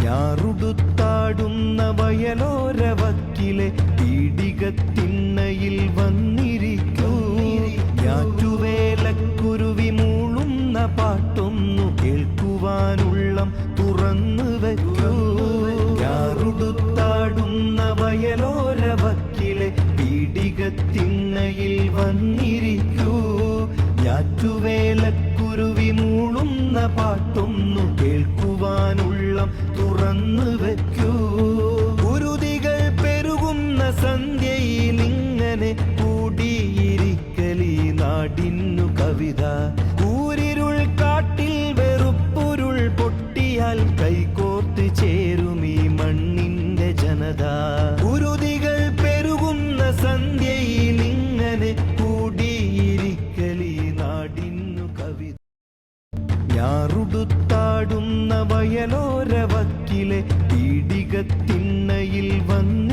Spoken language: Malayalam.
ഞാറുടുത്താടുന്ന വയലോര വക്കിലെ പീഡികത്തിണ്ണയിൽ വന്നിരിക്കൂ. ഞാറ്റുവേലക്കുരുവി മൂളുന്ന പാട്ടൊന്നു കേൾക്കുവാനുള്ളം തുറന്നു വയ്ക്കൂ. ഞാറുടുത്താടുന്ന വയലോര വക്കിലെ പീഡികത്തിണ്ണയിൽ വന്നിരിക്കൂ. ഞാറ്റുവേലക്കുരുവി മൂളുന്ന പാട്ടൊന്നു കേൾക്കുവാനുള്ളം തുറന്നു വയ്ക്കൂ. കുരുതികൾ പെരുകുന്ന സന്ധ്യയിലിങ്ങനെ കൂടിയിരിക്കലീ നാടിന്നു കവിത. കൂരിരുൾ കാട്ടിൽ വെറുപ്പുരുൾ പൊട്ടിയാൽ കൈകോർത്ത് ചേരുമീ മണ്ണിന്റെ ജനത. കുരുതികൾ പെരുകുന്ന സന്ധ്യയിലിങ്ങനെ കൂടിയിരിക്കലീ നാടിന്നു കവിത. ഞാറുടുത്താടുന്ന വയലോര വക്കിലെ പീഡികത്തിണ്ണയിൽ വന്ന്